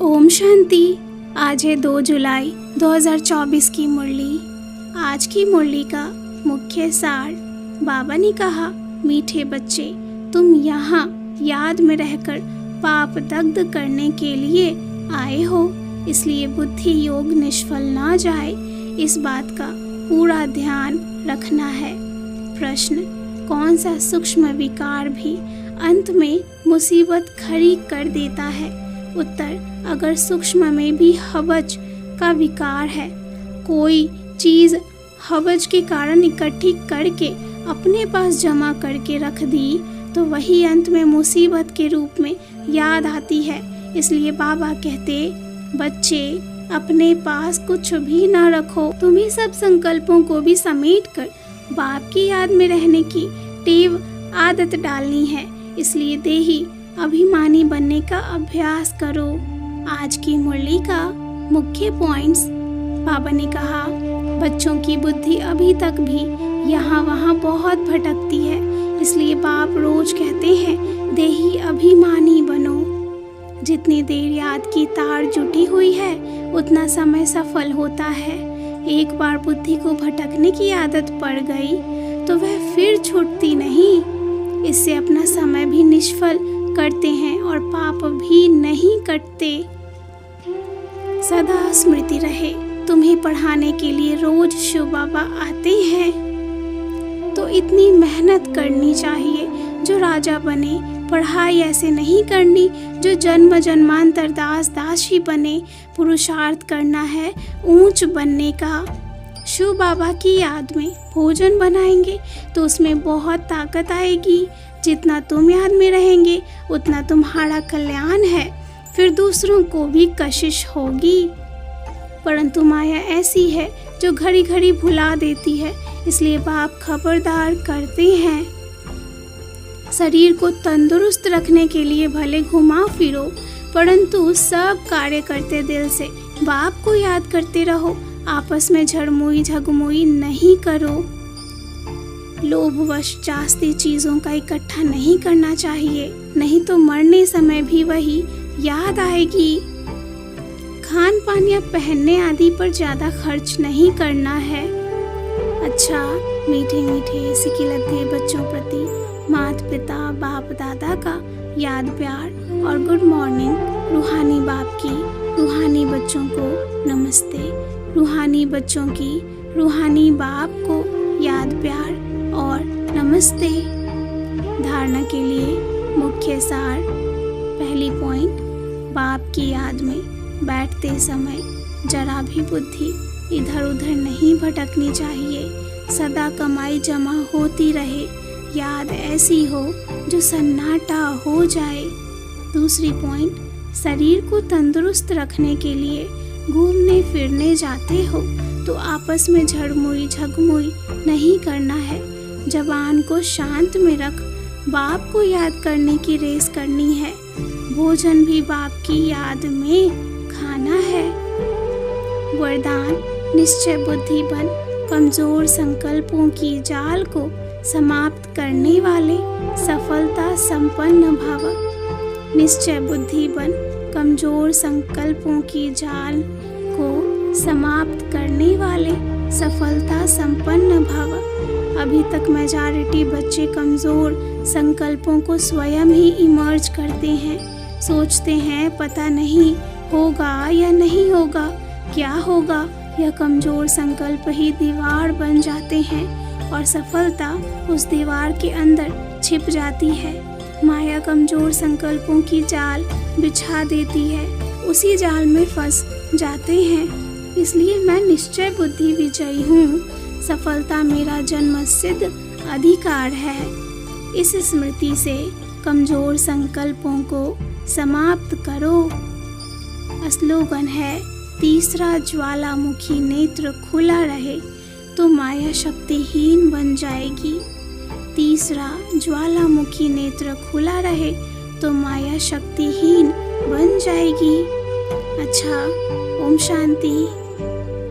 ओम शांति। आज है 2 जुलाई 2024 की मुरली। आज की मुरली का मुख्य सार, बाबा ने कहा, मीठे बच्चे, तुम यहाँ याद में रहकर पाप दग्ध करने के लिए आए हो, इसलिए बुद्धि योग निष्फल ना जाए, इस बात का पूरा ध्यान रखना है। प्रश्न, कौन सा सूक्ष्म विकार भी अंत में मुसीबत खड़ी कर देता है? उत्तर, अगर सूक्ष्म में भी हवज का विकार है, कोई चीज़ हवज के कारण इकट्ठी करके अपने पास जमा करके रख दी, तो वही अंत में मुसीबत के रूप में याद आती है। इसलिए बाबा कहते, बच्चे अपने पास कुछ भी ना रखो, तुम्हें सब संकल्पों को भी समेट कर बाप की याद में रहने की टेव आदत डालनी है। इसलिए देही अभिमानी बनने का अभ्यास करो। आज की मुरली का मुख्य पॉइंट्स, बाबा ने कहा, बच्चों की बुद्धि अभी तक भी यहाँ वहाँ बहुत भटकती है, इसलिए बाप रोज कहते हैं, देही अभिमानी बनो। जितनी देर याद की तार जुटी हुई है, उतना समय सफल होता है। एक बार बुद्धि को भटकने की आदत पड़ गई तो वह फिर छूटती नहीं। इससे अपना समय भी निष्फल करते हैं और पाप भी नहीं कटते। सदा स्मृति रहे, तुम्हें पढ़ाने के लिए रोज शिव बाबा आते हैं, तो इतनी मेहनत करनी चाहिए जो राजा बने। पढ़ाई ऐसे नहीं करनी जो जन्म जन्मांतर दास दासी बने। पुरुषार्थ करना है ऊंच बनने का। शिव बाबा की याद में भोजन बनाएंगे तो उसमें बहुत ताकत आएगी। जितना तुम याद में रहेंगे उतना तुम्हारा कल्याण है, फिर दूसरों को भी कशिश होगी। परंतु माया ऐसी है जो घड़ी घड़ी भुला देती है, इसलिए बाप खबरदार करते हैं। शरीर को तंदुरुस्त रखने के लिए भले घुमा फिरो, परंतु सब कार्य करते दिल से बाप को याद करते रहो। आपस में झड़मुई झगमुई नहीं करो। लोभवश जास्ती चीज़ों का इकट्ठा नहीं करना चाहिए, नहीं तो मरने समय भी वही याद आएगी। खान पान या पहनने आदि पर ज़्यादा खर्च नहीं करना है। अच्छा, मीठे मीठे सिकिलते बच्चों प्रति माता पिता बाप दादा का याद प्यार और गुड मॉर्निंग। रूहानी बाप की रूहानी बच्चों को नमस्ते। रूहानी बच्चों की रूहानी बाप को याद प्यार और नमस्ते। धारणा के लिए मुख्य सार, पहली पॉइंट, बाप की याद में बैठते समय जरा भी बुद्धि इधर उधर नहीं भटकनी चाहिए। सदा कमाई जमा होती रहे, याद ऐसी हो जो सन्नाटा हो जाए। दूसरी पॉइंट, शरीर को तंदुरुस्त रखने के लिए घूमने फिरने जाते हो तो आपस में झड़मुई झगमुई नहीं करना है। जबान को शांत में रख बाप को याद करने की रेस करनी है। भोजन भी बाप की याद में खाना है। वरदान, निश्चय बुद्धि बन, कमजोर संकल्पों की जाल को समाप्त करने वाले सफलता संपन्न भव। निश्चय बुद्धि बन, कमजोर संकल्पों की जाल को समाप्त करने वाले सफलता संपन्न भव। अभी तक मेजॉरिटी बच्चे कमजोर संकल्पों को स्वयं ही इमर्ज करते हैं। सोचते हैं पता नहीं होगा या नहीं होगा, क्या होगा। यह कमजोर संकल्प ही दीवार बन जाते हैं और सफलता उस दीवार के अंदर छिप जाती है। माया कमजोर संकल्पों की जाल बिछा देती है, उसी जाल में फंस जाते हैं। इसलिए मैं निश्चय बुद्धि विजयी हूँ। सफलता मेरा जन्म सिद्ध अधिकार है। इस स्मृति से कमजोर संकल्पों को समाप्त करो। स्लोगन है, तीसरा ज्वालामुखी नेत्र खुला रहे तो माया शक्तिहीन बन जाएगी। तीसरा ज्वालामुखी नेत्र खुला रहे तो माया शक्तिहीन बन जाएगी। अच्छा, ओम शांति।